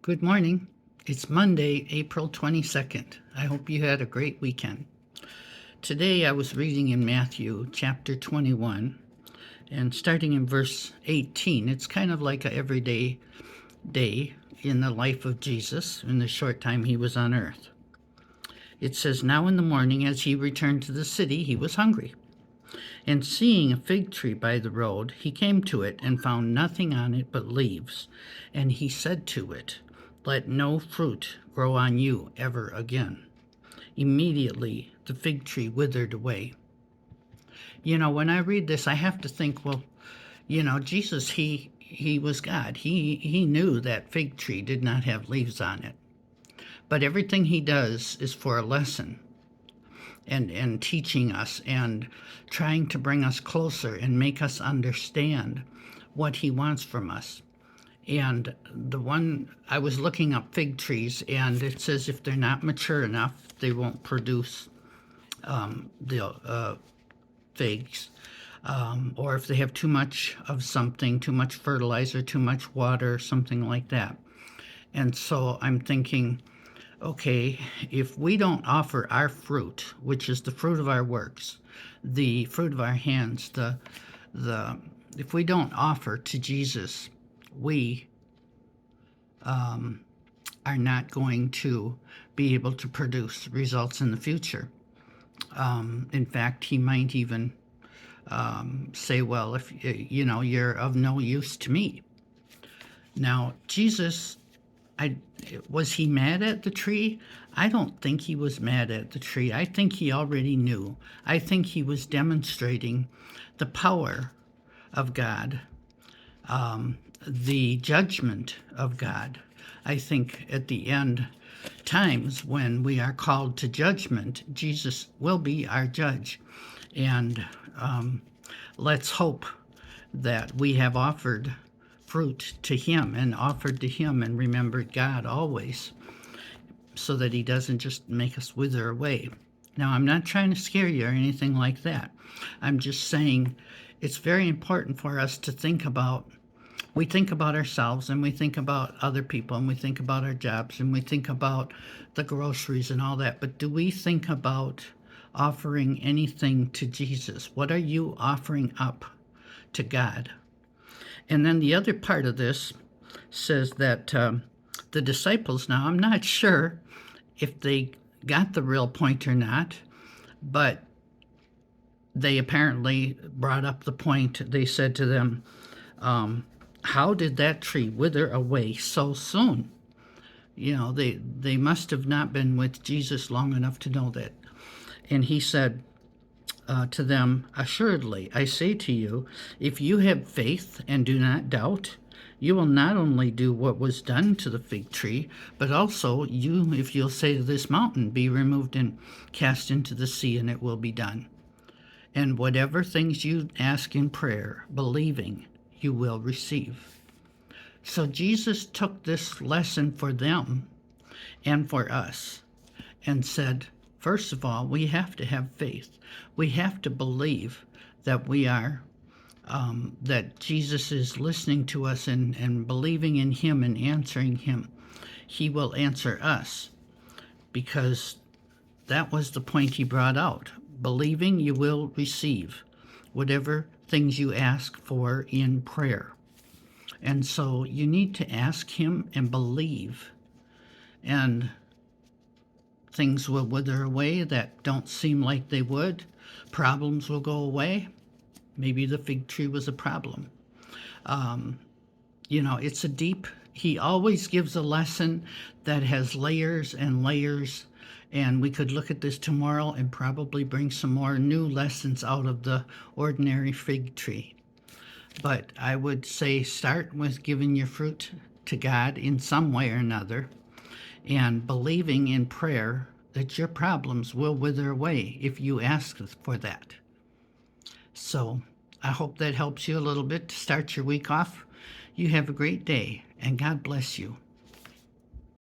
Good morning. It's Monday, April 22nd. I hope you had a great weekend. Today I was reading in Matthew chapter 21 and starting in verse 18. It's kind of like a everyday day in the life of Jesus in the short time he was on earth. It says, "Now in the morning as he returned to the city, he was hungry. And seeing a fig tree by the road, he came to it and found nothing on it but leaves. And he said to it, 'Let no fruit grow on you ever again.' Immediately the fig tree withered away." When I read this, I have to think, well, Jesus, he was God. He knew that fig tree did not have leaves on it. But everything he does is for a lesson and teaching us and trying to bring us closer and make us understand what he wants from us. And I was looking up fig trees, and it says if they're not mature enough, they won't produce the figs. Or if they have too much of something, too much fertilizer, too much water, something like that. And so I'm thinking, okay, if we don't offer our fruit, which is the fruit of our works, the fruit of our hands, if we don't offer to Jesus, we are not going to be able to produce results in the future. In fact, he might even say, well, if you're of no use to me. Now, Jesus, was he mad at the tree? I don't think he was mad at the tree. I think he already knew. I think he was demonstrating the power of God, the judgment of God. I think at the end times when we are called to judgment, Jesus will be our judge. And let's hope that we have offered fruit to him and offered to him and remembered God always, so that he doesn't just make us wither away. Now, I'm not trying to scare you or anything like that. I'm just saying it's very important for us to think about. We think about ourselves, and we think about other people, and we think about our jobs, and we think about the groceries and all that. But do we think about offering anything to Jesus? What are you offering up to God? And then the other part of this says that the disciples, now I'm not sure if they got the real point or not, but they apparently brought up the point. They said to them, how did that tree wither away so soon? They must have not been with Jesus long enough to know that. And he said to them, "Assuredly, I say to you, if you have faith and do not doubt, you will not only do what was done to the fig tree, but also if you'll say to this mountain, be removed and cast into the sea, and it will be done. And whatever things you ask in prayer, believing, you will receive." So Jesus took this lesson for them and for us and said, first of all, we have to have faith. We have to believe that that Jesus is listening to us and believing in him and answering him. He will answer us, because that was the point he brought out. Believing, you will receive whatever things you ask for in prayer. And so you need to ask him and believe, and things will wither away that don't seem like they would. Problems will go away. Maybe the fig tree was a problem. It's he always gives a lesson that has layers and layers. And we could look at this tomorrow and probably bring some more new lessons out of the ordinary fig tree. But I would say start with giving your fruit to God in some way or another, and believing in prayer that your problems will wither away if you ask for that. So I hope that helps you a little bit to start your week off. You have a great day, and God bless you.